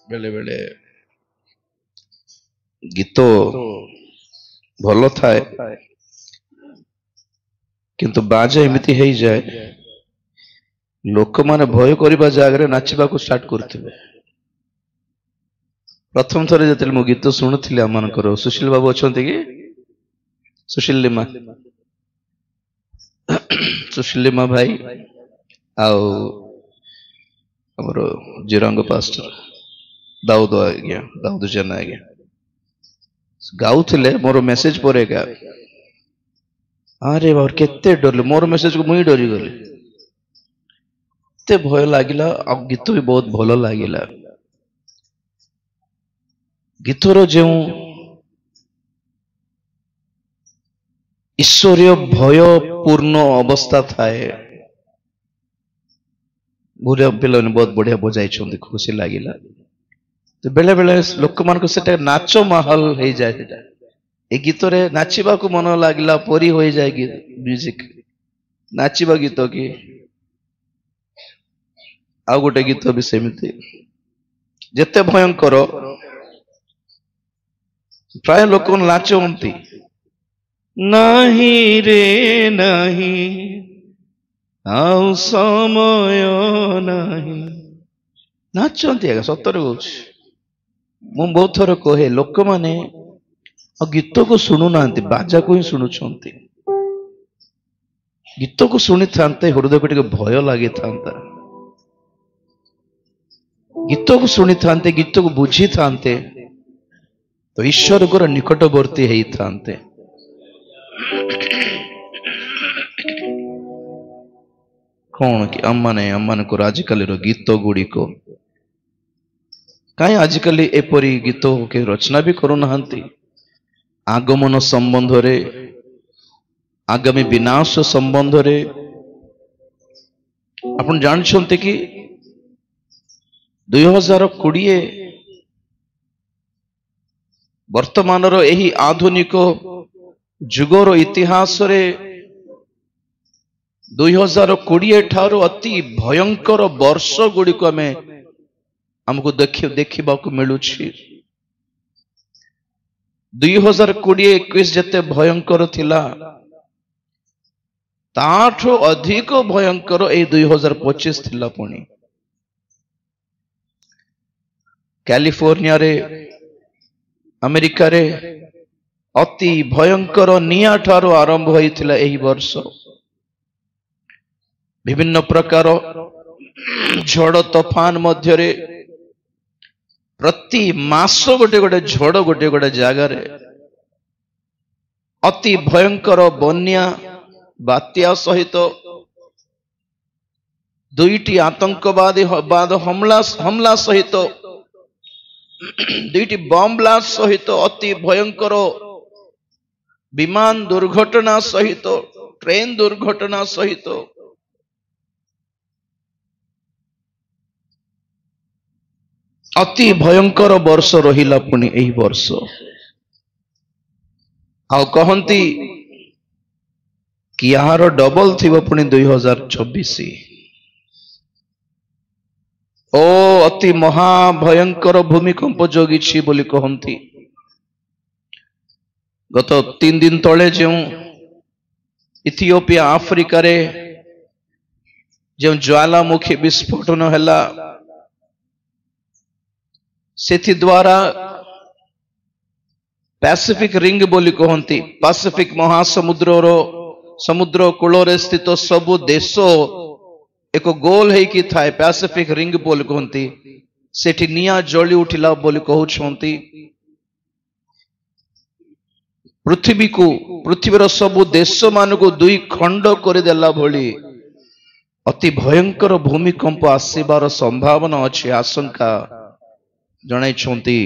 बेले बेले गीत भल थाए किंतु बाजा एमती हो जाए लोक माने भय करबा जागरे नाचिबा को स्टार्ट करथिबे। प्रथम थरे जतले मो गीत सुनुथिले आमानकर सुशील बाबू अछंती कि सुशील लिमा सुशील लिमा भाई आओ हमरो जिरंग पास्टर दाऊद आज्ञा दाऊद जन आज्ञा गाउथिले मोर मेसेज परे का अरे बाबा केते डरले मोर मेसेज को मुई डरी गली ते भय लागिला। आ गीत भी बहुत भल लागिला। गीतर जो ईश्वरीय भय पूर्ण अवस्था थाए बुढ़िया पिला बहुत बढ़िया बजाई खुशी लगिला। तो बेले बेले लोक मान नाच माहौल हो जाए ए गीत रे नाचिबा को मन लागिला परी हो जाए म्यूजिक नाचिबा गीत की आ गोटे गीत भी सेमती जेते भयंकर प्राय लोक नाचती नहीं रे नहीं आउ समय नहीं नाचती आगे सतर कह मु बहुत थर कहे लोक माने गीत को शुणु ना बाजा को ही शुणुंट गीत को शुणी था हृदय को टे भय लगी था गीत को शुणी था गीत को बुझी था तो ईश्वर को निकटवर्ती होता कौन कि अम्मान को आजिकल गीत गुड़िक कहीं आजिकल एपरी गीत के रचना भी करूना आगमन संबंध रे आगामी विनाश संबंध रे आपण जानते कि 2020 वर्तमान यही आधुनिक जुगर इतिहास रे 2020 ठारो अति भयंकर वर्ष गुड़ी को हमको देखा मिलू 2020-21 जते भयंकर थिला ताठो अधिक भयंकर ए 2025 थिला। पुणी कैलिफोर्निया रे अमेरिका रे अति भयंकर निया ठारो आरंभ होइथिला एही वर्ष। विभिन्न प्रकार झड़ तूफान मध्य रे प्रति मास गोटे गोटे झड़ गोटे गोटे जगार अति भयंकर बन्या बात्या सहित दुईटी आतंकवादी हमला सहित दुईटी बम ब्लास्ट सहित अति भयंकर विमान दुर्घटना सहित ट्रेन दुर्घटना सहित अति भयंकर वर्ष रहिला। पुणी एही वर्ष आउ कहंती कि यार डबल थिबो पुणी 2026 ओ अति महाभयंकर भूमिकंप जोगिछि बोली कहंती। गत 3 दिन तले जो इथियोपिया आफ्रिका रे जो ज्वालामुखी विस्फोटन हैला सेथि द्वारा पैसिफिक रिंग बोली कहती पैसिफिक महासमुद्र समुद्र कूल स्थित सबु देश एक गोल है थाए पैसिफिक रिंग बोली कहती सेठी निया जली उठिला बोली कहउछंती। पृथ्वी को पृथ्वीर सबु देश मान को दुई खंड कर देला भली अति भयंकर भूमिकंप आसीबार संभावना अच्छी आशंका जणाइछंती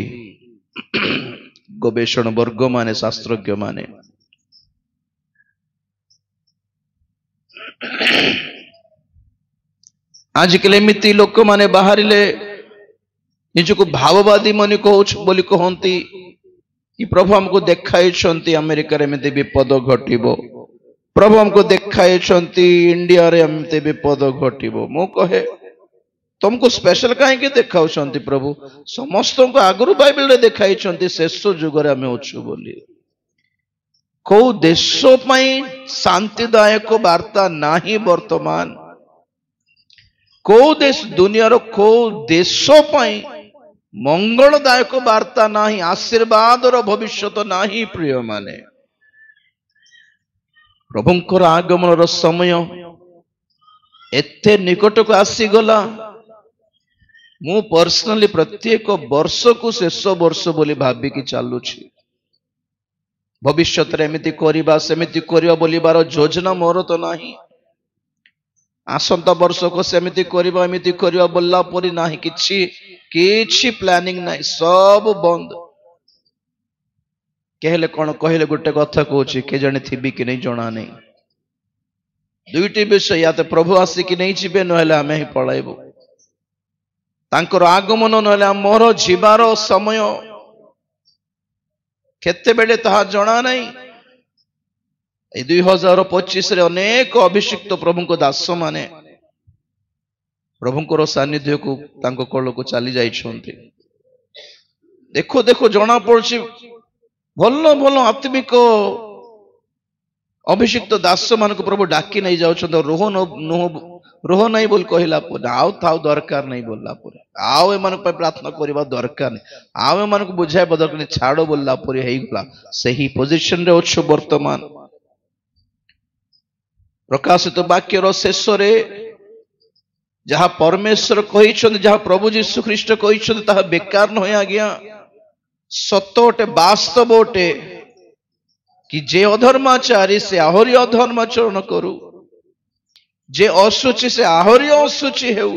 गवेषण वर्ग माने शास्त्रज्ञ माने। आजकल एमती लोक माने बाहरिले निजको भाववादी मनी बोली कहती कि प्रभु हमको देखाई अमेरिका रे एमती विपद घटिबो प्रभु हमको देखाई इंडिया रे एमती विपद घटिबो। मु कहे तुमको स्पेशल कहीं देखा प्रभु समस्त को आगु बाइबल रे देखाई शेष जुगर आम अच्छु बोली को देश शांतिदायक वार्ता नाही वर्तमान को देश दुनियार को देश मंगलदायक वार्ता नाही आशीर्वाद भविष्यत नाही प्रिय माने प्रभुंकर आगमन समय एते निकट को आसीगला मु पर्सनली प्रत्येक वर्ष को शेष वर्ष बोली भाविकी चलुछि भविष्य एमती करवा सेमती करवा बोलिबार योजना मोर तो नाही आसंता वर्ष को सेमती करवा एमती करवा बोलला परी नाही किछि प्लानिंग नाही सब बंद कहले कौन कहले गोटे कथा कहूँ के जाने थी कि नहीं जना नहीं दुईटी विषय या तो प्रभु आसिकी नहीं जीवे ना आम ही पलैबू तांकर आगमन ना मोर जीवार समय केते बेले ताहा जना नहीं 2025 रे अनेक अभिषिक्त प्रभु को दास माने प्रभुंकर सानिध्य को तांको कोल को चली जाइछन्ति देखो देखो जना पड़छि भल भल आत्मिक अभिषिक्त दास मान को प्रभु डाकी नहीं जाउछन रोह नहीं बोल कहला आउ थाउ दरकार नहीं बोलला पूरे आउ एमान पे प्रार्थना करबा दरकार नहीं आउ एमान को बुझाइबा दरकार नहीं छाड़ो बोलला पूरे हेई गला सही पोजीशन रे अछि वर्तमान प्रकाशित वाक्य रो शेष रे जहाँ परमेश्वर कहिछन जहाँ प्रभु यीशु ख्रीष्ट कहिछन ताहा बेकार न होया गया सतोटे वास्तवोटे कि जे अधर्माचारी से आहरी अधर्माचरण करू जे असुचि से आहरी असुचि हेउ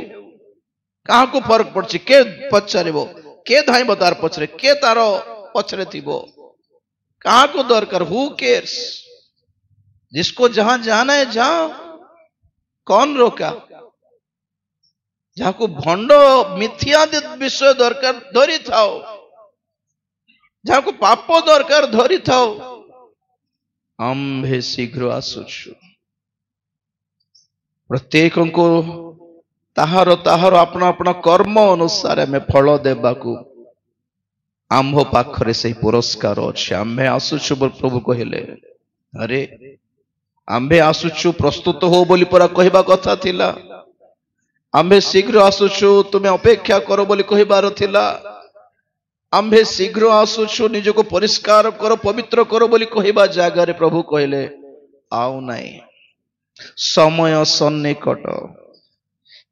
कहा को फर्क पड़छि के पचारिबो के धाइबो तार पछरे के तार पछरे थिबो कहा को दरकार हु केयर्स जिसको जहां जाना है जाओ कौन रोका जहां को भंड मिथ्या विषय दरकार धरी थाओ जहां को पाप दरकार धरी थाओ आम्भे शीघ्र आसुछु प्रत्येक को ताहार ताहार अपना अपना कर्म अनुसार आम फल देबाकू आम्भ पाखरे से पुरस्कार अच्छे आम्भे आसुछु प्रभु कहले अरे आम्भे आसुछु प्रस्तुत हो बोली परा कहबा कथा थिला आम्भे शीघ्र आसुछु तुमे अपेक्षा करो बोली कहबार थिला आम्भे शीघ्र आसुछु निज को परिष्कार करो पवित्र करो बोली कहबा जागा रे प्रभु कहले आउ नाही समय सन्निकट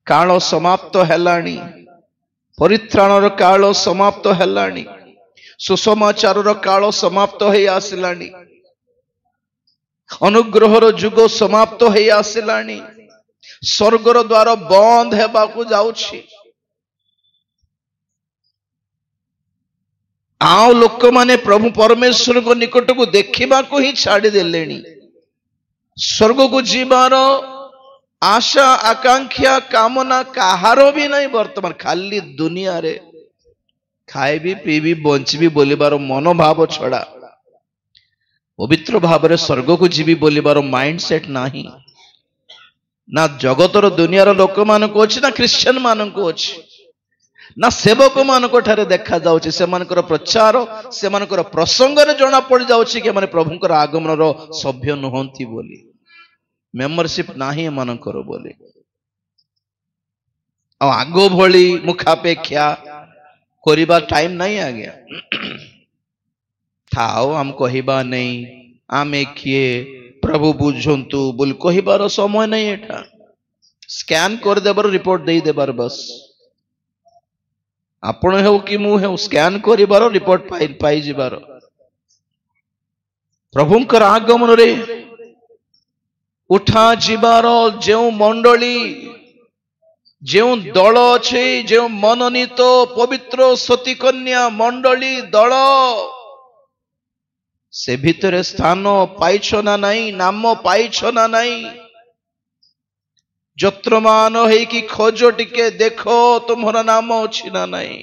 काल समाप्त हेलाणी परित्राणर काल समाप्त हेलाणी सुसमाचार काल समाप्त हो आसिलाणी अनुग्रहर जुग समाप्त हो आसिलाणी स्वर्गर द्वार बंद हेबाकू जाउछि आउ लोक माने प्रभु परमेश्वर को निकट को देखा को ही छाड़ी देलेनी स्वर्ग को जीवार आशा आकांक्षा कामना कहार भी नहीं वर्तमान खाली दुनिया रे खाइबी पीबी बंचबी बोलिबार मनोभाव छड़ा पवित्र भाव रे स्वर्ग को जीवी बोलिबार माइंड सेट नाही ना जगतर दुनियार लोक मान को अच्छी ना क्रिश्चियन मान को अच्छी ना सेवक मान को ठारे देखा जाउछि सेमानकर प्रचार सेमानकर प्रसंग रे जणा पड़ जाउछि कि माने प्रभुंकर आगमन रो सभ्य नहंती बोली मेंबरशिप नाही मानकर बोली आ आगो भली मुखापेक्षा करिबा टाइम नहीं आ गया थाओ हम कहिबा नहीं आमे किए प्रभु बुझंतु बोल कहिबार समय नहीं एठा स्कैन कर देबार रिपोर्ट दे देबार बस आपण हेउ कि मु हेउ स्कैन करिबार रिपोर्ट पाई जिबार प्रभुंकर आगमन रे उठा जिबार जो मंडली जो दल अच्छे जो मनोनीत पवित्र सती कन्या मंडली दल से भितरे स्थान पाइछ ना नहीं नाम पाइछ ना नहीं जत्रमान है कि खोज टिके देखो तुम्हारा नाम अच्छी ना नहीं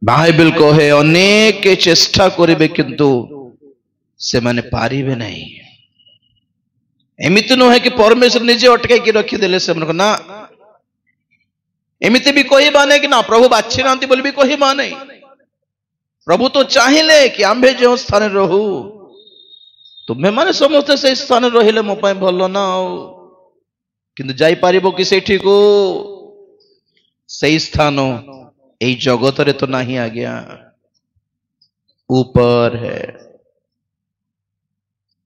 बाइबल कहे अनेक चेष्टा करिवे किंतु से माने पारिबे नहीं एमिति नुहे कि परमेश्वर निजे अटकाई कि रखीदे से ना एमिति भी कहवा नहीं कि ना प्रभु बाछी ना बोली भी कहवा नहीं। प्रभु तो चाहिए कि आम्भे जो स्थान रहू तुम्हें माने समस्ते से स्थान रहिले मो पाए भल ना किंतु जाई पारिबो कि सेठी को सही स्थान यही जगत रे तो नहीं आज्ञा ऊपर है।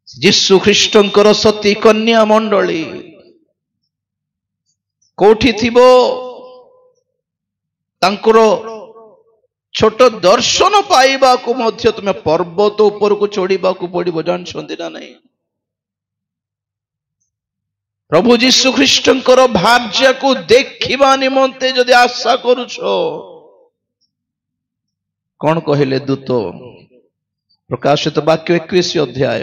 यीशु ख्रीष्टंकर सती कन्या मंडली कोठी थिबो तांकर छोट दर्शन पाइबा को मध्य तुम्हें पर्वत ऊपर को चढ़ा को पड़ो जानते ना नहीं। प्रभु यीशु ख्रीष्टंकर भार्या को देखा निमंते जदि आशा करुछ कौन कहले दूत प्रकाशित वाक्य 21 अध्याय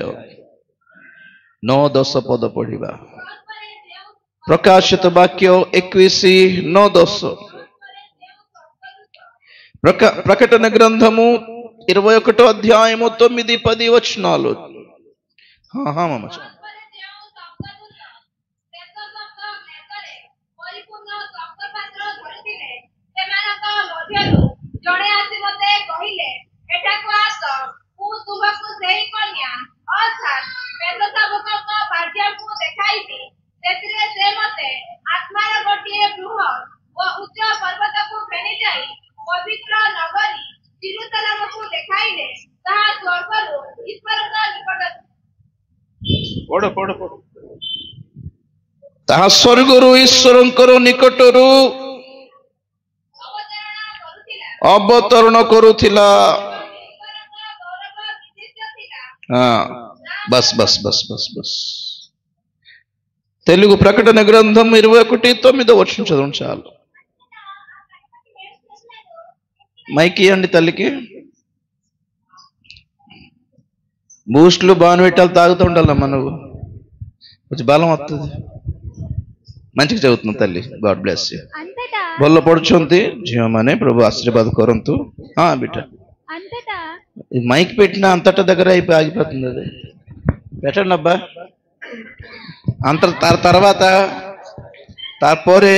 9-10 पद पढ़िबा। प्रकाशित वाक्य 21 9-10 ప్రకటన గ్రంథము 21 అధ్యాయము 9-10 వచనాలు। మామ पवित्र नगरी तिरुतलम को देखाइले ताहा स्वर्गरु ईश्वरका निकट पढ़ो पढ़ो पढ़ो ताहा स्वर्गरु ईश्वरंकर निकटरु अवतरण करुथिला। हाँ बस बस बस बस बस తెలుగు ప్రకటన గ్రంథం 21:9 వచనం చదవండి చాలు। మైక్ ఇవ్వండి తల్లికి। బూస్ట్లు బాన్విట్టాలు తాగుతూ ఉండాలమ్మా నువ్వు కొంచెం బలం వస్తుంది। మంచిగా చదువుతున్నావు తల్లి గాడ్ బ్లెస్ యూ। ଭଲ ପଢୁଛନ୍ତି ଝିଅମାନେ ପ୍ରଭୁ ఆశీర్వాଦ କରନ୍ତୁ। ହଁ బిడ్డ మైక్ పెట్టిన అంతటా దగ్గర అయిపోయి ఆగిపోతుంది అది పెట్టండి అబ్బా। అంత తర్వాత తార్పోరే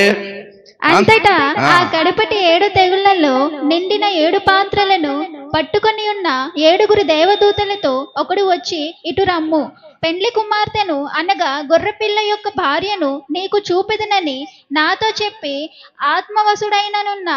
అంతటా ఆ కడపటి 7 తెగుళ్లలో నిండిన 7 పాత్రలను పట్టుకొని ఉన్న 7 దేవదూతలతో ఒకడు వచ్చి ఇటు రమ్ము, పెండ్లి కుమార్తెను అనగా గొర్రెపిల్ల యొక్క భార్యను నీకు చూపెదనని నాతో చెప్పి ఆత్మవశుడైననున్న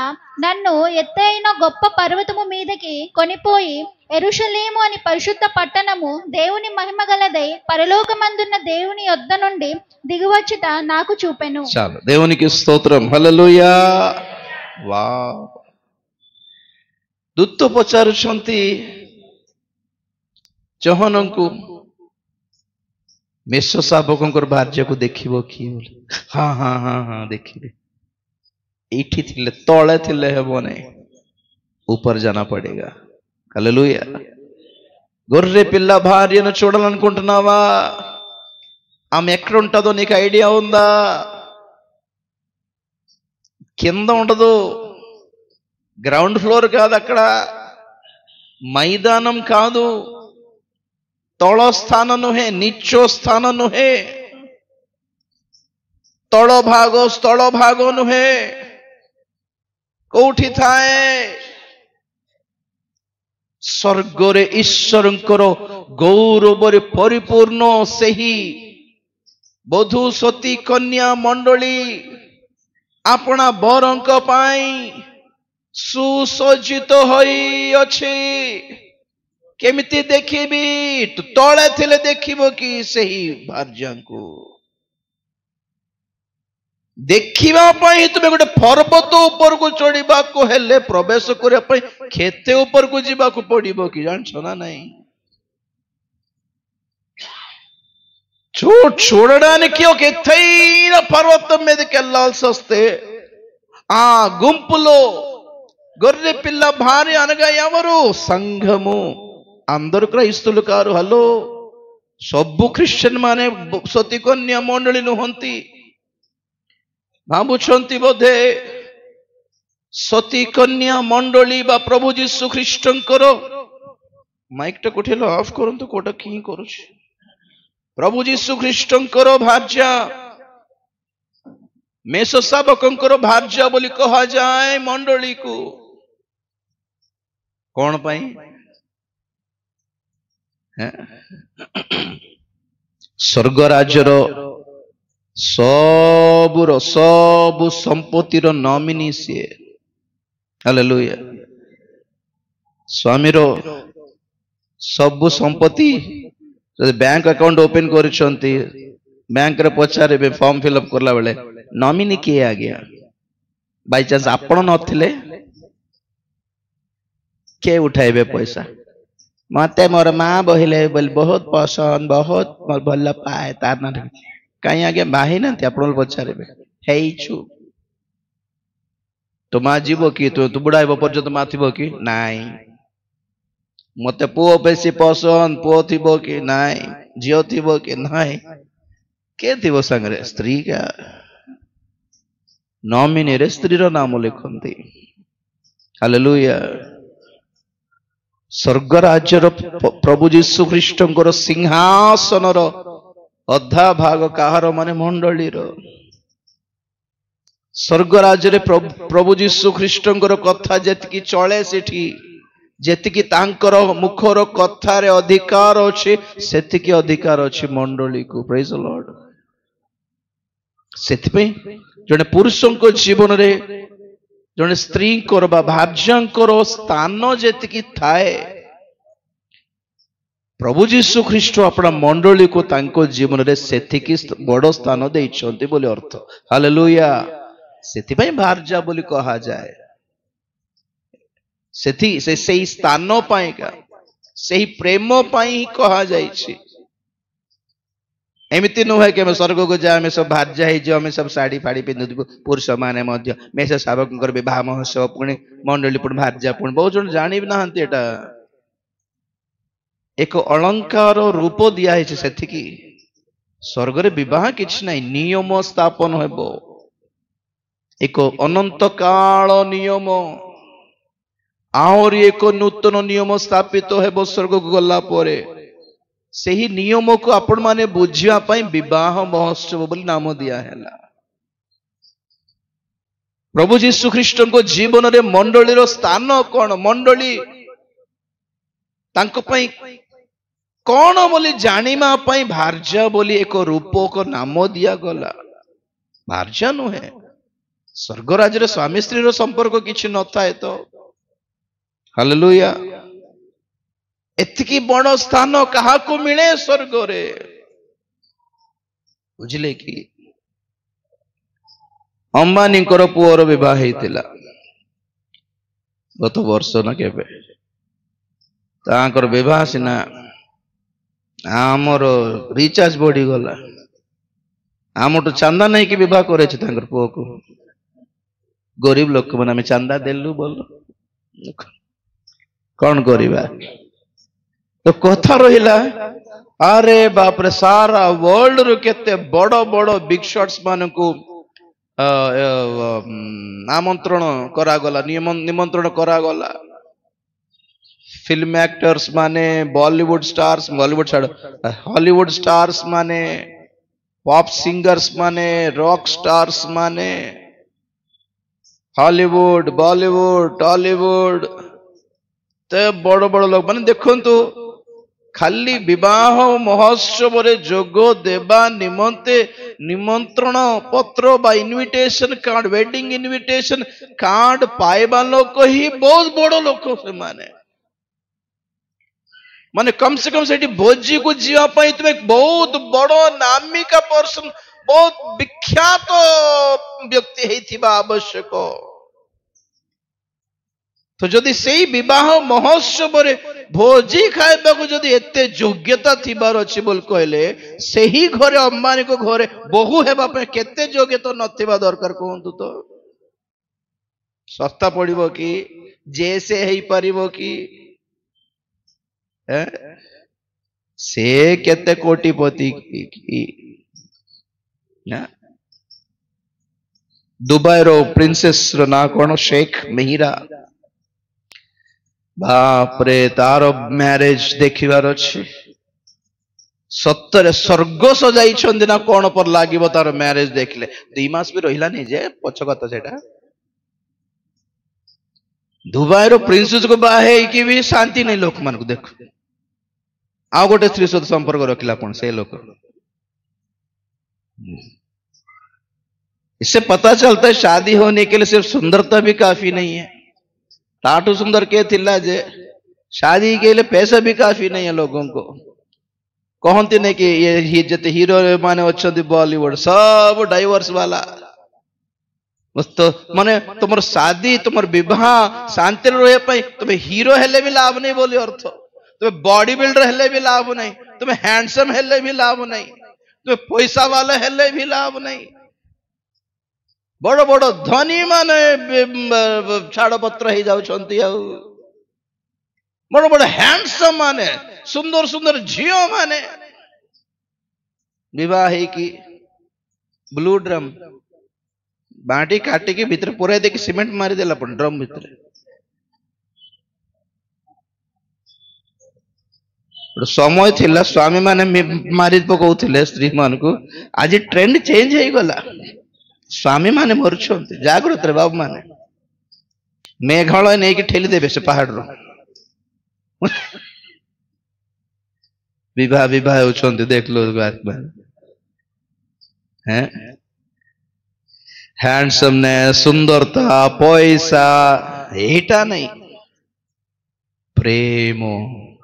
నన్ను ఎత్తైన గొప్ప పర్వతము మీదకి కొనిపోయి యెరూషలేము అని పరిశుద్ధ పట్టణము దేవుని మహిమగలదై పరలోకమందున్న దేవుని యొద్ద నుండి దిగువచ్చుట నాకు చూపెను। చాలు దేవునికి స్తోత్రం హల్లెలూయా। వావ్ ଦୂତ ପଚାରୁଛନ୍ତି ଜହନଙ୍କୁ ମେଷ ଶାବକଙ୍କର ଭାର୍ଯ୍ୟାକୁ ଦେଖିବ କି? ହଁ ହଁ ହଁ ହଁ ଦେଖିବେ। ଏଇଠି ଥିଲେ ତଳେ ଥିଲେ ହେବ ନାହିଁ, ऊपर जाना पड़ेगा। హల్లెలూయా। గొర్రె పిల్ల భార్యను చూడాలనుకుంటున్నావా? ఆమె ఎక్కడ ఉంటుందో నీకు ఐడియా ఉందా? కింద ఉండదు, గ్రౌండ్ ఫ్లోర్ కాదు, అక్కడ మైదానం కాదు, ତଳ ସ୍ଥାନ ନୁହେଁ, ନିଚ ସ୍ଥାନ ନୁହେଁ, ତଳ ଭାଗ ସ୍ଥଳ ଭାଗ ନୁହେଁ। କୋଉଠି ଥାଏ? ସ୍ୱର୍ଗରେ ଈଶ୍ୱରଙ୍କର ଗୌରବରେ ପରିପୂର୍ଣ୍ଣ ସେହି ବଧୂ ସତୀ କନ୍ୟା ମଣ୍ଡଳୀ ଆପଣା ବରଙ୍କ ପାଇଁ ସୁସଜ୍ଜିତ ହୋଇଅଛି। କେମିତି ଦେଖିବି? ତଳେ ଥିଲେ ଦେଖିବ କି ସେହି ଭାର୍ଯ୍ୟାଙ୍କୁ? ଦେଖିବା ପାଇଁ ତୁମେ ଗୋଟେ ପର୍ବତ ଉପରକୁ ଚଢିବାକୁ ହେଲେ, ପ୍ରବେଶ କରିବା ପାଇଁ କେତେ ଉପରକୁ ଯିବାକୁ ପଡିବ କି ଜାଣିଛ ନା ନାହିଁ? చూడడానికి ఒక ఎత్తైన పర్వతం మీదకి వెళ్ళాల్సి వస్తే ఆ గుంపులో గొర్రె పిల్ల భార్య అనగా ఎవరు? సంఘము। అందరూ క్రైస్తవులు కారు। హలో, ସବୁ ଖ୍ରୀଷ୍ଟିଆନ ମାନେ ସତୀ କନ୍ୟା ମଣ୍ଡଳୀ ନୁହନ୍ତି। ଭାବୁଛନ୍ତି ବୋଧେ ସତୀ କନ୍ୟା ମଣ୍ଡଳୀ ବା ପ୍ରଭୁ ଯୀଶୁ ଖ୍ରୀଷ୍ଟଙ୍କର। ମାଇକଟା କୋଠି ଅଫ୍ କରନ୍ତୁ, କୋଉଟା କି କରୁଛି? प्रभु जीशु ख्रीष्टंकर भार्या मेष शावकंकर भार्या बोली कहा जाए मंडली को कौन पाई स्वर्ग राज्यर सबुर सबु संपत्तिर नॉमिनी सी हालेलुया स्वामीर सबु संपत्ति बैंक अकाउंट ओपन कर बैंक रे पचारे फॉर्म फिलअप करला बेले नॉमिनी किए आ गया बाई चांस आपण नथिले के उठाइबे पैसा मते मोर माँ बहिले बोल बहुत पसंद बहुत भल पाए तार ना कहीं आगे बाही ना आपण पचारे हेइछु तो माँ जीव कि तू बुढ़ाइब पर्यंत माँ थी कि नाई मते पुओ बेसी पसंद पुओ थी कि नाई झील थी कि नाई के थी संगे स्त्री का नॉमिनी रे स्त्री रो नाम लिखंती हालेलुया स्वर्ग राज्यर प्रभु जीशु ख्रीष्टंकर सिंहासन रो अधा भाग काहार माने मंडली रो स्वर्ग राज्य प्रभु जीशु ख्रीष्टंकर कथा जेतिकी चले सेठी जेतिकी तांकर मुखर कथारे अधिकार अछि सेतिकी अधिकार अछि मंडली को प्रेज द लॉर्ड सेति जने पुरुषंको जीवन रे जने स्त्री करबा भार्यांकर स्थान जेतिकी थाए प्रभु जीशु ख्रीष्ट अपना मंडली को तांको जीवन रे सेतिकी बड़ स्थान देइछन्ति बोली अर्थ हालेलुया सेति पई भार्या बोली कहा जाए सेति से सही स्थान पाई का सही प्रेम पाई ही कहा जाइछि एमिति नुहे कि स्वर्ग को जा आम सब भार्या हो आम सब शाढ़ी फाड़ी पिंधु पुरुष माने मेष शावक विवाह महोत्सव पुणी मंडली पुणी भार्या पुणी बहुत जन जानी भी नहांती एटा एक अलंकार रूप दिया है स्वर्ग रे विवाह किछि नहीं नियम स्थापन हेबो एक अनंत काल नियम आहरी एक नूतन नियम स्थापित हेबो स्वर्ग को गला परे सही नियम को आपण माने बुझिया पई विवाह महोत्सव बोली नाम दिया हैला प्रभु जीशु ख्रीष्ट को जीवन रे मंडली रो स्थान कौन मंडली तांको पई कौन बोली जानिमा पई भार्या बोली एक रूप को नाम दिया गला भार्या नुहे स्वर्ग राज्य रे स्वामी स्त्री रो संपर्क किछि न थाए तो हालेलुया एतिकी बड़ स्थान कहा को मिले स्वर्ग रे बुझिले कि अंबानी पुओर विवाह हेतिला गत वर्ष न केबे तांकर विवाह सिना आमर रिचार्ज बढ़ी गला आमटू चांदा नहीं कि विवाह करे तांकर पुओ को गरीब लोक मैंने चांदा देलु बोल कौन करिबा तो कथा रहिला अरे बाप रे सारा वर्ल्ड रो केते बड़ बड़ बिग शॉट्स मान को आमंत्रण करा गला निमंत्रण करा गला फिल्म एक्टर्स माने बॉलीवुड स्टार्स बॉलीवुड छाड़ हॉलीवुड स्टार्स माने पॉप सिंगर्स माने रॉक स्टार्स माने हॉलीवुड बॉलीवुड टॉलीवुड ते बड़ बड़ लोग माने देखंतु खाली विवाह महोत्सव रे जोग देवा निमंते निमंत्रण पत्र बा invitation card wedding invitation card पाइबा लोक ही बहुत बड़ लोक से माने कम से कम से भोजी को जीवा पाई तुम्हें बहुत बड़ नामिका पर्सन बहुत विख्यात व्यक्ति हेथिबा आवश्यक तो जदि सेही विवाह महोत्सव रे भोजी खाइबा को जदि एते योग्यता थिबार अछि बोल कहले सेही घरे अंबानी को घरे बहु हेबा पे केते योग्यता नथिबा दरकार कहंतु तो सस्ता पड़िबो कि जैसे हेई परिबो कि से केते कोटिपति दुबई रो प्रिंसेस रो ना कोन शेख मेहरा बाप रे तार मैरिज देखिबार अछि सत्तर स्वर्ग सजाई ना कौन पर लगे तार मैरेज देखले 2 मास भी रही जे पछ कथा से दुबई रो प्रिंसेस को बाहे की भी शांति नहीं लोक मान को देख आ गोटे स्त्री सहित संपर्क रखिला से लोक इससे पता चलता है शादी होने के लिए सिर्फ सुंदरता भी काफी नहीं है टाटू सुंदर के थिला जे शादी के लिए पैसा भी काफी नहीं है लोगों को कहते नहीं कि ये जते हीरो माने अच्छा बॉलीवुड सब डाइवर्स वाला तो माने तुम शादी तुम विवाह शांति रहे तुम्हें हीरो हेले भी लाभ नहीं बोली अर्थ तुम्हें बॉडी बिल्डर हेले भी लाभ नहीं तुम्हें हैंडसम हेले भी लाभ नहीं तुम्हें पैसा वाला हेले भी लाभ नहीं बड़ बड़ धनी माने छाड़ पत्र हो जाऊ बड़ बड़ हैंडसम माने सुंदर सुंदर झीओ माने विवाह की ब्लू ड्रम बाटी काटी के भीतर पूरा देखिए सीमेंट मारी देला ड्रम भीतर समय थिला स्वामी माने मारी पकाउथिले स्त्री मान को आज ट्रेंड चेंज हो गला स्वामी माने मरुछंती जागृत रे बाबू माने मेघालय नहीं कि ठेली देबे से पहाड़ रो विवाह विवाह होछंती देख लो हैं हैंडसमनेस सुंदरता पैसा एटा नहीं प्रेम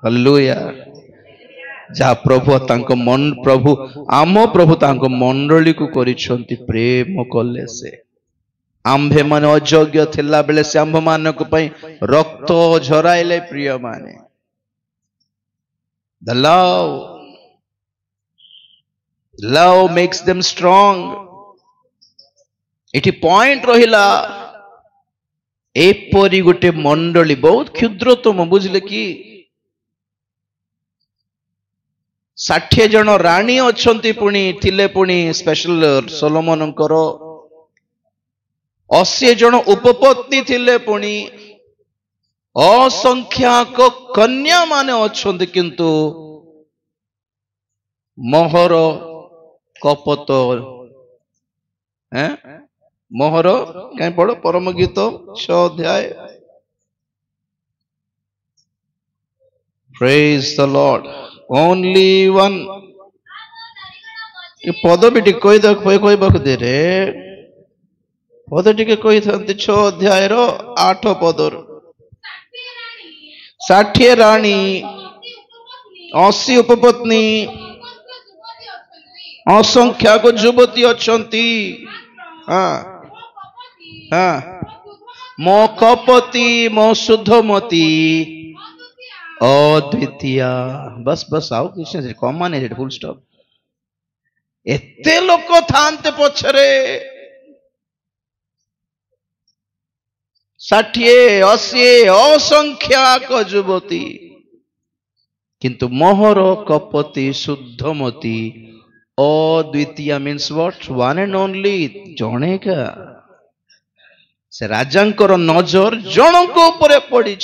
हालेलुया जहा प्रभु तांको मन प्रभु आम प्रभु तांको मंडली को करिसंती प्रेम कले से आंभे मान अयोग्य थिला बेले से आंभ मान को पई रक्त झराइले प्रिय माने the love makes them strong इटी पॉइंट रहिला एपरी गोटे मंडली बहुत क्षुद्रतम बुझले कि 60 जन राणी अच्छंती पुणी थिले पुणी स्पेशल सोलोमन 80 जन उपपत्नी थिले पुणी असंख्याक कन्या माने अच्छंती किंतु मोहर कपत मोहर कहीं पढ़ो परम गीत 6 अध्याय praise the Lord only one पद भी टी कोई दे रे पद टी कोई 6 अध्याय 8 पद 60 राणी 80 उपपत्नी असंख्याक युवती अच्छंती हाँ हाँ मो कपति मो शुद्धमती अद्वितीय बस बस आओ कृष्ण कमान है फुल स्टॉप एते लोक थांते पछरे 60 80 असंख्याक युवती किंतु मोहर कपति शुद्धमती अद्वितीय means what one and only जणे का से राजांकर नजर जनक ऊपर पड़ी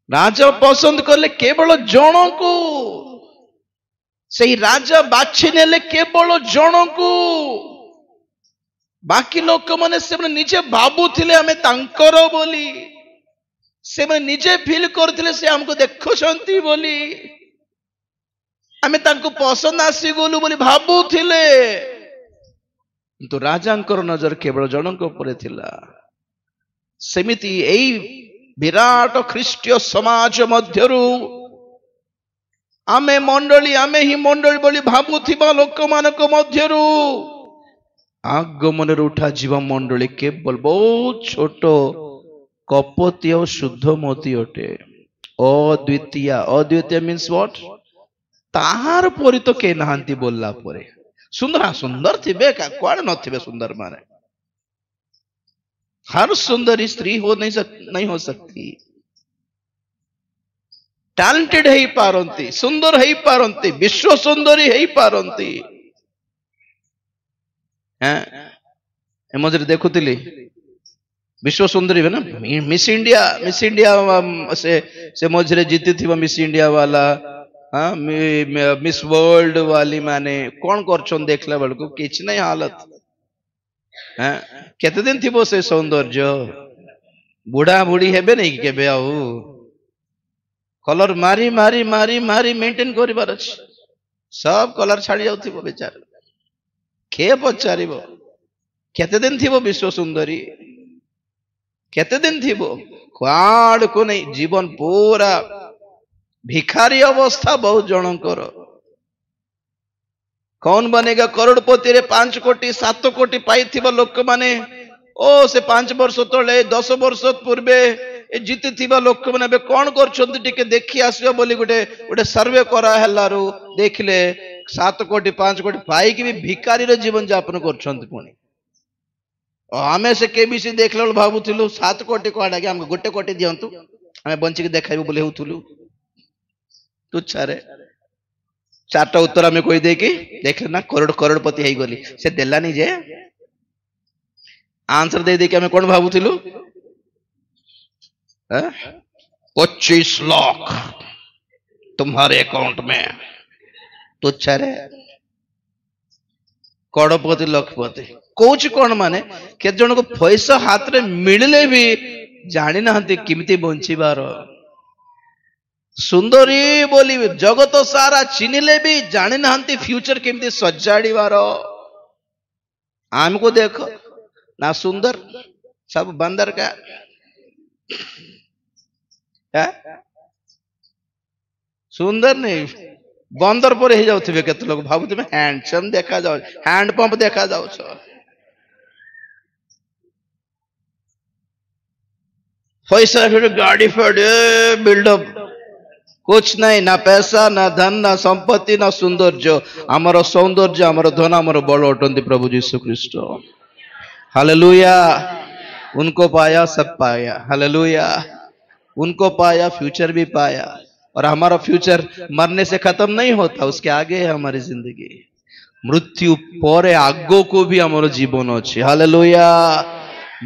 राजा पसंद कले केवल जन को से राजा बाछि नेले केवल जन को बाकी लोक माने से निजे भाबुथिले हमें तांकर बोली से निजे फील करथिले से हमको देखुछंती बोली आमे तांको पसंद आसीगलु बोली भाबुथिले किंतु राजांकर नजर केवल जनक ऊपर थिला सेमिति एई विराट ख्रीष्टीय समाज मध्यरु आमे मंडली आमे ही मंडली बोली भाबुथिबा लोक मानक मध्यरु आगमन उठा जीव मंडली केवल बहुत छोट कपति और शुद्धमती अटे अद्वितीय अद्वितीय मीन्स व्हाट ताहार परि तो के नहांती बोलला परे सुंदर सुंदर थिबे का कोड न थिबे सुंदर माने हर सुंदरी स्त्री नहीं हो सकती टैलेंटेड है पारंती सुंदर है पारंती विश्व सुंदरी है पारंती हैं मझे देखुतिली विश्व सुंदरी है ना मिस इंडिया से मझे जीती थी मिस इंडिया वाला हाँ मिस वर्ल्ड वाली माने कौन कर देखला बेलू किछ नहीं हालत हाँ केते दिन थी से सौंदर्य बुढ़ा बुढ़ी हेबे नहीं केबे आउ कलर मारी मारी मारी मारी मेंटेन करिबार अछि सब कलर छाड़ी जाउथिबो बेचार के पचारिबो केते दिन थी विश्व सुंदरी केते दिन थी क्वाड को नहीं जीवन पूरा भिखारी अवस्था बहुत जनकर कौन बनेगा करोड़पति रे 5 कोटी 7 कोटी पाई लोक माने ओ से 5 वर्ष तले 10 वर्ष पूर्वे जीति थिबा लोक माने कौन करछंती टिके देखि आसियो बोली गोटे सर्वे करा हलारू देखले 7 कोटी 5 कोटी पाई कि भी भिखारी रे जीवन यापन करछंती पुणी आमे से केबीसी देखला भाबुथिलु 7 कोटी कोडा के हमको गोटे कोटी दियंतु हमें बंची के देखाइबो बोले होथुलु तुच्छा रे चारटा उत्तर हमें कोई दे कि देख ना करोड़पति है गली से देलानी जे आंसर दे दे के हमें कौन भाबुथिलु 25 लाख तुम्हारे अकाउंट में तुच्छा रे करोड़पति लखपति कौच कौन माने के जन को पैसा हाथ रे मिलले भी जानी नाहंती किमिति बंचिबार सुंदरी बोली जगत सारा चिनिले भी जानी नाहंती फ्यूचर केमती सजाड़ीबार आमको देखो ना सुंदर सब बंदर का है? सुंदर नहीं बंदर पर ही जाउथिबे केते लोग भाबुथिबे हैंडसम देखा जाउ हैंड पंप देखा जाउ छ पैसा फिर गाड़ी फड़े बिल्डअप कुछ नहीं ना पैसा ना धन ना संपत्ति ना सौंदर्य आमर सौंदर्य आमर धन आमर बल अटंती प्रभु यीशु ख्रीस्ट हालेलुया उनको पाया सब पाया हालेलुया उनको पाया फ्यूचर भी पाया और हमारा फ्यूचर मरने से खत्म नहीं होता उसके आगे है हमारी जिंदगी मृत्यु परे आगो को भी हमारा जीवन अच्छे हालेलुया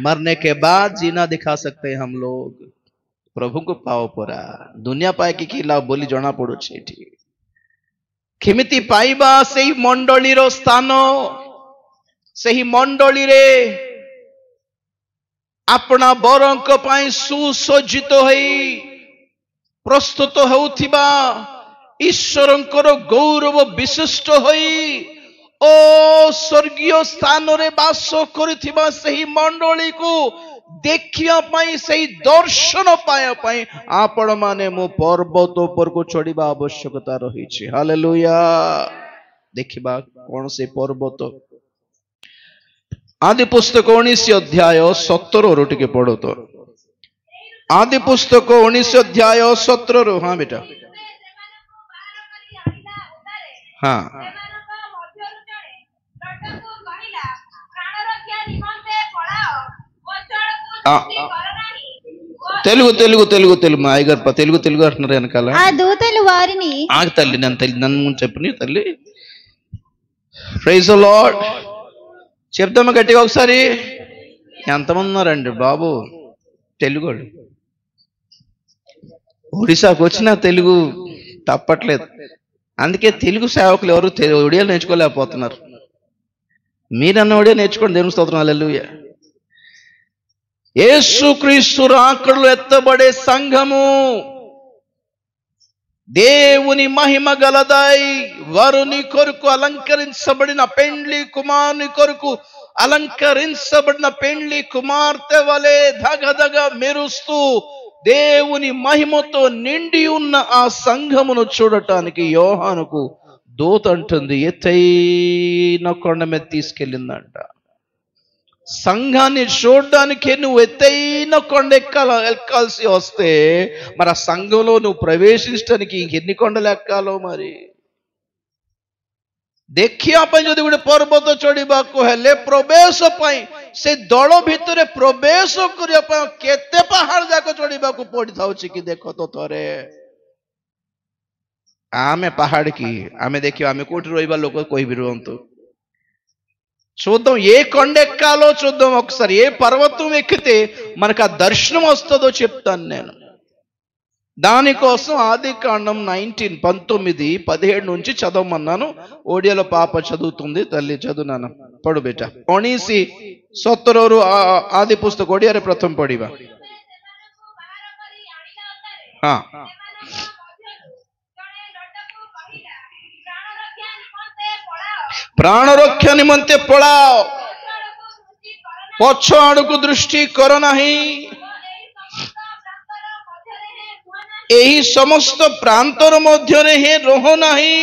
मरने के बाद जीना दिखा सकते हैं हम लोग प्रभु को पाओ परा दुनिया पाए कि लाभ बोली जना पड़ो केमिति पाइबा सेही मंडली रो स्थान सेही मंडली रे अपना बरंक पाई सुसज्जित होई प्रस्तुत होउथिबा ईश्वरंकर गौरव विशिष्ट होई ओ स्वर्गीय स्थान रे वास करिथिबा सेही मंडली को देखिया पाई सही दर्शन पाया पाई आपण माने मो पर्वत ऊपर को चढ़ीबा आवश्यकता रही छे हालेलुया देखिबा कौन से पर्वत आदि पुस्तक 19 अध्याय 17 रो टिके पढ़ो तो आदि पुस्तक 19 अध्याय 17 रो हां बेटा हां తెలుగు తెలుగు తెలుగు తెలుగు మా అయ్యగారు తెలుగు తెలుగు అంటున్నారు వెనకాల ఆ దూతలు వారిని ఆగు తల్లి నన్ను చెప్పని తల్లి ప్రైజ్ ది లార్డ్ చెప్తామా గట్టిగా ఒకసారి ఎంతమంది ఉన్నారండి బాబు తెలుగు ఒడిశాకు వచ్చిన తెలుగు తప్పట్లేదు అందుకే తెలుగు సేవకులు ఎవరు ఒడియాలు నేర్చుకోలేకపోతున్నారు మీరన్న ఒడియా నేర్చుకోండి దేవుని స్తోత్రం హల్లెలూయా యేసుక్రీస్తు రాకడలో ఎత్తబడే సంఘము దేవుని మహిమ గలదై వరుని కొరకు అలంకరించబడిన పెండ్లి కుమారుని కొరకు అలంకరించబడిన పెండ్లి కుమార్తె వలె ధగధగ మెరుస్తూ దేవుని మహిమతో నిండి ఉన్న ఆ సంఘమును చూడటానికి యోహానుకు దూత అంటుంది ఎత్తైన కొండ మీద తీసుకెళ్ళిందంట సంఘాన్ని చూడడానికి నువ్వు ఎత్తైన కొండ ఎక్కాల్సి వస్తే మరి ఆ సంఘంలో నువ్వు ప్రవేశించడానికి ఇంకెన్ని కొండలు ఎక్కాలో మరి देखिया जो गोटे पर्वत चढ़ाक हेले प्रवेश से दल भितर प्रवेश करने केते पहाड़ जाक चढ़ाक पड़ी था कि देख तो थरे आमे पहाड़ की आमे देखिए आमे कोठी रहिबा लोक कोई भी रुहंतु చూద్దాం ఏ కొండ ఎక్కాలో చూద్దాం ఒకసారి ఏ పర్వతం ఎక్కితే మనకు ఆ దర్శనం వస్తుందో చెప్తాను నేను దానికోసం ఆది కాండం 19:17 నుంచి చదవమన్నాను. ఓడియాలో పాప చదువుతుంది. తల్లి చదువునాను పడు బేట 19:17 ఆది పుస్తକ ଓଡିଆରେ ପ୍ରଥମ ପଢିବା। ହଁ ପ୍ରାଣ ରକ୍ଷା ନିମନ୍ତେ ପଳାଅ, ପଛ ଆଡକୁ ଦୃଷ୍ଟି କର ନାହିଁ, ଏହି ସମସ୍ତ ପ୍ରାନ୍ତର ମଧ୍ୟରେ ହିଁ ରହ ନାହିଁ,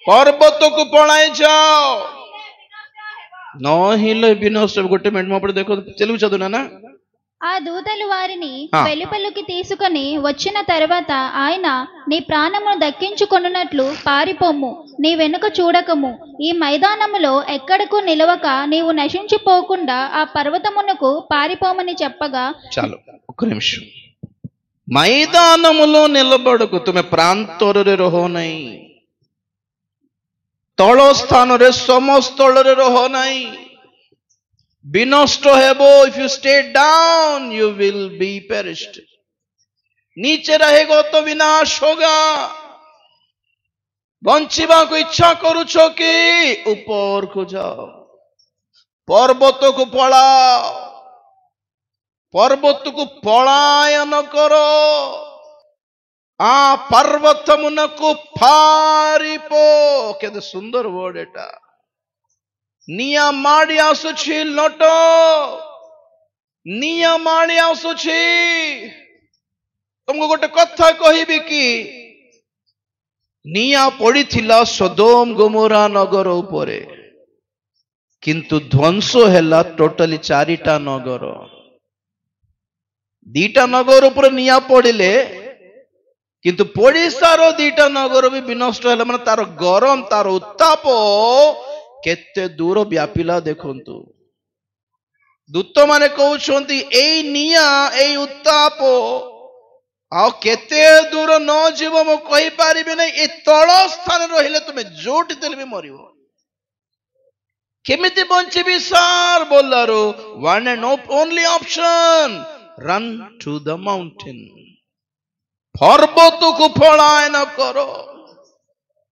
ପର୍ବତକୁ ପଳାଇ ଯାଅ, ନହେଲେ ବିନଷ୍ଟ। ଗୋଟେ ମିନିଟ୍ ମୋ ପଟେ ଦେଖ, తెలుగు చదువునా నా? ఆ దూతలు వారిని వెలుపలికి తీసుకొని వచ్చిన తర్వాత ఆయన, నీ ప్రాణమును దక్కించుకొనున్నట్లు పారిపోము, నీ వెనుక చూడకము, ఈ మైదానములో ఎక్కడకు నిలవక నీవు నశించిపోకుండా ఆ పర్వతమునకు పారిపోమని చెప్పగా, చాలు ఒక్క నిమిషం, మైదానములో నిలబడకు, ତୁମେ ପ୍ରାନ୍ତରରେ ରହ ନାହିଁ, ତଳ ସ୍ଥାନରେ ସମସ୍ତଳରେ ରହ ନାହିଁ, ବିନଷ୍ଟ ହେବ। if you stay down you will be perished। नीचे रहेगो तो विनाश होगा। ବଞ୍ଚିବାକୁ ଇଚ୍ଛା କରୁଛ କି ଉପରକୁ ଯାଅ, ପର୍ବତକୁ ପଳାଅ, ପର୍ବତକୁ ପଳାୟନ କର, आ पर्वतमुनकु फारिपो। केते सुंदर वर्ड एटा। निया माड़ी आसुछि लट, निया माड़ी आसुछि। तुमको गोटे कथा कहिबि कि निया पड़िथिला सदोम गोमोरा नगर उपरे, किंतु ध्वंस हैला टोटली 4टा नगर। 2टा नगर उपर निया पड़िले, किंतु पड़िशार 2टा नगर भी विनष्ट है। माने तार गरम, तार उत्ताप केते दूर व्यापिला देखंतु। दूत माने कहउछंती एई निया, एई उत्ताप आ केते दूर न जीव मो कहि पारिबे नै। ए तळ स्थान रहिले तुमे जोटी देले भी मरिबो। केमिति बंचिबि सर बोलारो? One and only option, run to the mountain. पर्वत को पलायन कर,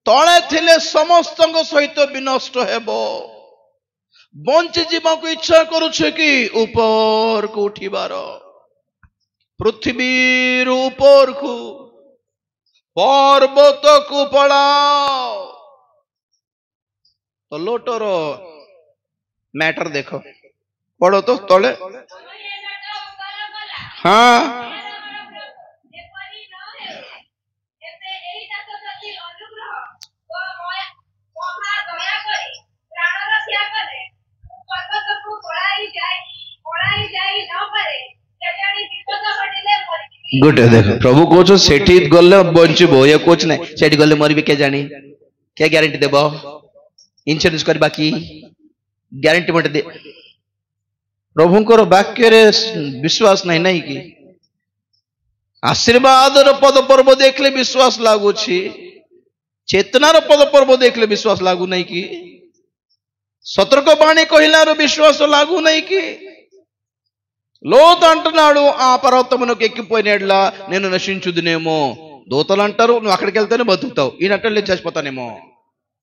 तले थिले समस्त सहित विनष्ट हेबो। बंची जीवाक इच्छा करुछ कि ऊपर को उठिबार, पृथ्वी ऊपर को, पर्वत को पलाओ। तो लोटर मैटर देखो, पढ़ो तो तले। हाँ गुड देख, प्रभु कौच सेठी गले बंचबो, ये कोच नहीं सेठी गले मरबी के जानी, क्या ग्यारंटी देबो? इंश्योरेंस करबा की ग्यारंटी मते दे। प्रभुंकर वाक्य रे विश्वास नहीं नहीं कि आशीर्वाद पद पर्व देखले विश्वास लागू छी, चेतनार पद पर्व देखले विश्वास लागू नहीं कि, सतर्क बाणी कहिलार विश्वास लागू नहीं कि, లోతు అంటున్నాడు ఆ పర్వతమునకు ఎక్కిపోయినట్లా నేను నశించుదునేమో. దూతలు అంటారు నువ్వు అక్కడికి వెళ్తేనే బతుకుతావు, ఈయనట్టు నేను చచ్చిపోతానేమో,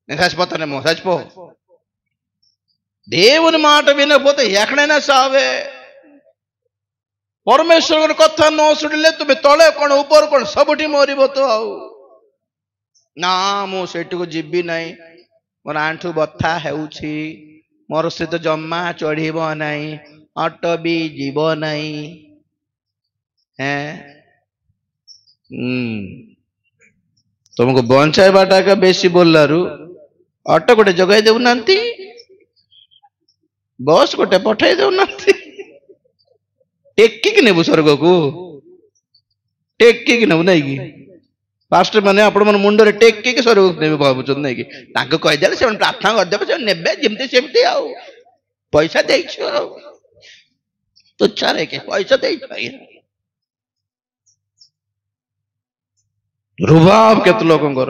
నేను చచ్చిపోతానేమో. చచ్చిపో, దేవుని మాట వినకపోతే ఎక్కడైనా సావే। परमेश्वर कथा न शुणिले तुम्हें तले कौन ऊपर कौन सबुठी मरब। तो आउ ना मुझे जीवी ना, मोर आंठू बथा है, मोर सहित जमा चढ़ब ना, ऑटो भी जीव नहीं है। तुमको बचाइबाटा का बेसी बोलू ऑटो गोटे जगह देना, बस गोटे पठाई देना, टेकिक नेबु स्वर्ग को, टेकिक नेबु नहीं कि पास्टर माने आपण मन मुंड रे टेकिक स्वर्ग को नेबु भाबुचन नहीं कि ताको कहि देले से प्रार्थना कर देबे, से नेबे जेमते सेमते आ पैसा देइछो तो चारे के पैसा देइछो। रुबाब केते लोकंकर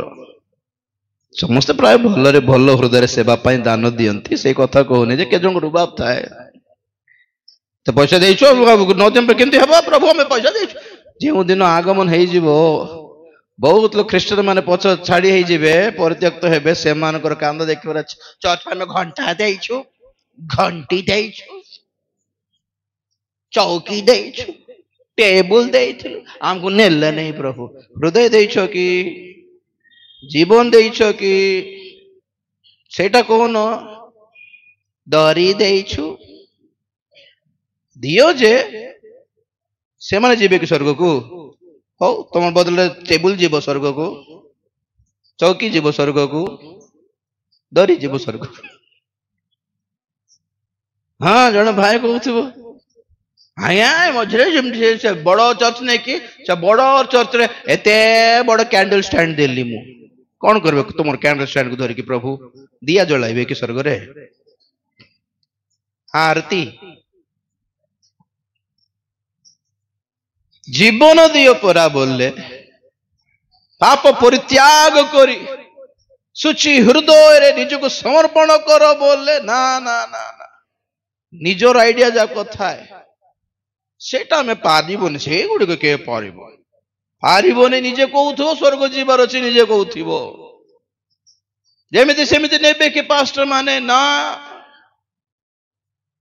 समस्त प्राय भलरे भल हृदय सेवा पई दान दियंती, से कथा कहूनी जे के जंग रुबाब थाए। तो पैसा देइछो न देम पे केंती हेबा? प्रभु हमें पैसा देइछो, जो दिन आगमन हो बहुत लोग ख्रीष्टान माने पछ छाड़ी होइजिबे परित्यक्त हेबे से मानकर कांद देखिबार चर्च में घंटा देइछु घंटी देइछु चौकी देइछु टेबुल देइछु हमको नेले नहीं प्रभु हृदय देइछो कि जीवन देइछो कि सेटा कोन दरी देइछु दियो जे से माने जीवे कि स्वर्ग को हो तुम बदले टेबुल जीव स्वर्ग को चौकी जीव स्वर्ग को दरी जीव स्वर्ग को हाँ जन भाई कहू आया मझे जमी बड़ चर्च नहीं कि बड़ चर्च रे एते बड़ कैंडल स्टैंड देली मु कौन करबे तुम कैंडल स्टैंड को धरिकी प्रभु दिया जलाइबे कि स्वर्ग रे आरती जीवन दियो परा बोले पाप परित्याग करी सुचि हृदय रे निज को समर्पण कर बोले ना ना ना ना निजर आइडिया जा कथा है सेटा में पारिबोनी से गुडी को के पारिबो पारिबोनी निजे कहउथो स्वर्ग जीवार अछि निजे कहउथिबो जेमिति सेमिति नेबे कि पास्टर माने ना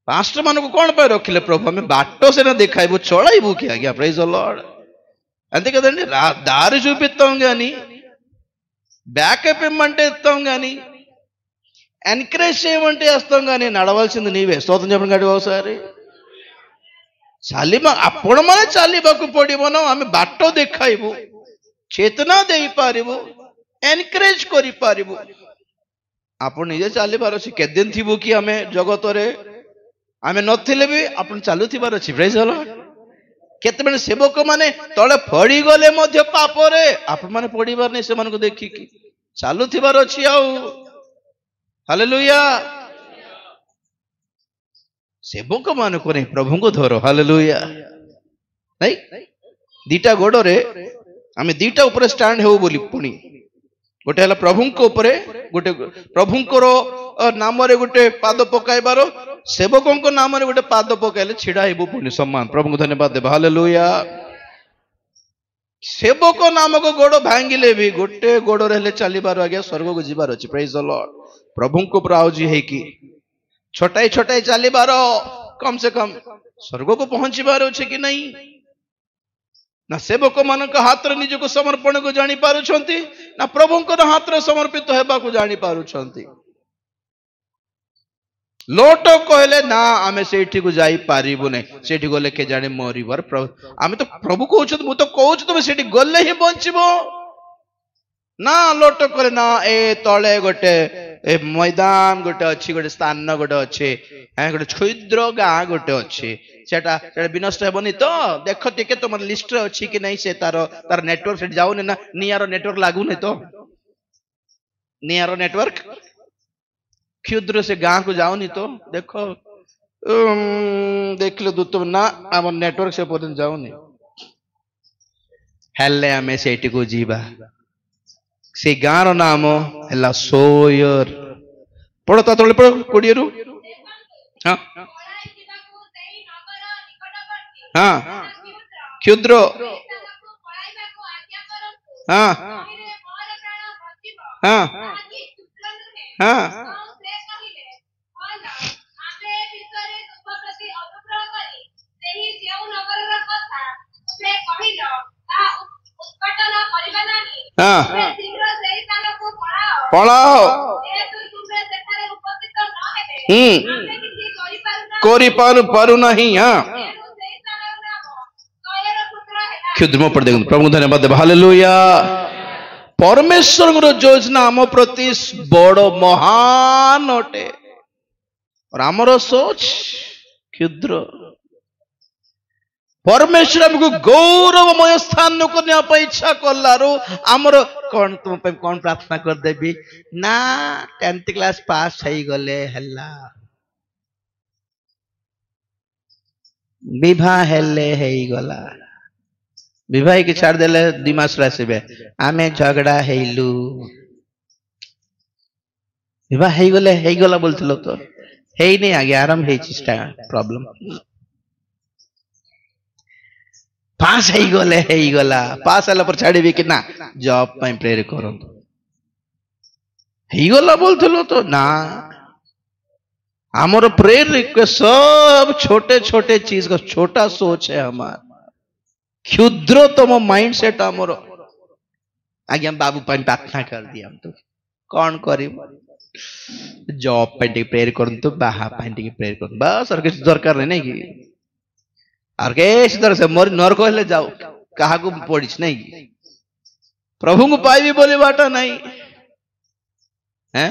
पास्टर मान को कौन पे रखिले प्रभु हमें बाटो से ना देखाइबो चलाइबो कि आज्ञा प्रेज द लॉर्ड अंते कदंడి దారి చూపిస్తాం గాని బ్యాకప్ ఇమ్మంటే ఇస్తాం గాని ఎన్కరేజ్ చేయమంటే చేస్తాం గాని నడవాల్సింది నీవే స్తోత్రం చెప్పండి గడి ఒకసారి ଚାଲିବା ଆପଣ ମାନେ ଚାଲିବାକୁ ପଡିବ ନା ଆମେ ବାଟ ଦେଖାଇବୁ ଚେତନା ଦେଇପାରିବୁ ଏନକରେଜ କରିପାରିବୁ ଆପଣ ନିଜେ ଚାଲିବାର ଅଛି କେତେ ଦିନ ଥିବୁ କି ଆମେ ଜଗତରେ आमे नथिले भी आपण चालुथिबार अछि प्रेज द लॉर्ड केते सेवक माने तळे पड़ी गले मध्य पाप रे आपण माने पड़ीबार नै से मानको देखि कि चालुथिबार अछि आउ हालेलुया सेवक मानको नै प्रभु को धरो हालेलुया नै दीटा गोड़ रे आमे दीटा ऊपर स्टैंड हेउ बोली पुनी गोटे हला प्रभु को ऊपर गोटे प्रभु को नाम रे गोटे पाद पकाइबार सेवकों को नाम रे गोटे पाद पकाइले छिड़ा हेबो पुनी सम्मान प्रभु को धन्यवाद देबा हालेलुया सेवक नामक गोड़ भांगिले भी गोटे गोड़ रे हेले चलीबार आगे स्वर्ग को जीवार अछि प्रेज द लॉर्ड प्रभु को प्राउजी है कि छोटाई छोटाई चलीबार कम से कम स्वर्ग को पहुंचीबार अछि कि नहीं ना सेवक मान हाथ रे निज को समर्पण को जानी पारुछंती ना प्रभु को हाथ रे समर्पित हेबा को जानी पारुछंती लोट कहले ना आमे सेठी को जाई पारिबो नै सेठी गले के जाने मरिबार आमे तो प्रभु कहउछ मु तो कहउछ तुमे सेठी गले ही बंचिबो ना लोट करे ना ए तळे गोटे ए मैदान गोटे अछि गोटे स्थान गोटे अछि ए गोटे क्षुद्र गां गोटे अछि सेटा विनष्ट हेबनी तो देख टिके तुम लिस्ट रे अछि कि नहीं से तार नेटवर्क से जाउनी ना नियारो नेटवर्क लागू नै तो नियारो नेटवर्क क्षुद्र से गां को जाओनी तो देखो देख लो दूत ना आम नेटवर्क से पर्यटन जाओनी हेले आमे सेठी को जीवा से गां रो नाम हैला सोयर पढ़ता तळे पढ़ कोडिए रु हां हां क्षुद्र हां हां हां पढ़ाओ कोरी पारू नहीं हाँ क्षुद्र पर देखो प्रभु धन्यवाद हालेलुया परमेश्वर योजना आम प्रति बड़ महान अटे और आमर सोच क्षुद्र परमेश्वर हमको गौरवमय स्थान को इच्छा कलारू आमर कौन तुम कौन प्रार्थना कर देबी ना 10th क्लास पास हो गले हल्ला विवाह हेले हे गला विवाह की छाड़ देले 2 मास आसबे आमे झगड़ा हेलु विवाह हे गला बोलथिलो तो हे नहीं आगे आरंभ हे प्रॉब्लम पास ହେଇଗଲା पास ହେଲା पर ଛାଡ଼ିବି कि ना जॉब ପାଇଁ प्रेयर କରନ୍ତୁ ହେଇଗଲା बोलथलो तो ना हमारे प्रेयर रिक्वेस्ट सब छोटे छोटे चीज का छोटा सोच है हमारा क्षुद्रतम माइंड सेट आमर आज्ञा बाबू प्रार्थना कर दिया हम तो कौन करी जॉब पे प्रेयर करंतु बाहा पे प्रेयर कर बस और किसी दरकार नहीं कि और किसी तरह से मोर नरक हेले जाओ कहा को पड़ी नहीं प्रभु को पाइबी बोली बाटा नहीं है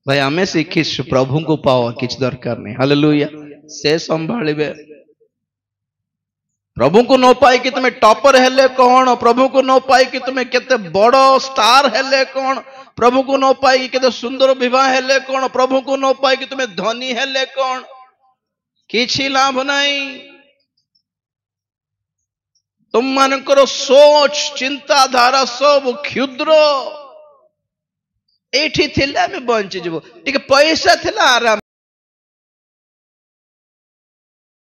भाई आमे शिखिछु प्रभु को पाओ किछ दरकार नहीं हालेलुया से संभालिबे प्रभु को न पाई कि तुम्हें टॉपर हेले कौन प्रभु को न पाई कि तुम्हें केते बड़ स्टार हेले कौन प्रभु को न पाई कि केते सुंदर विवाह हेले कौन प्रभु को न पाई कि तुम्हें धनी हेले कौन किछि लाभ नहीं तुम मानकर सोच चिंताधारा सब क्षुद्र एठी थिले आमे बंची जबो टिके पैसा थिला आराम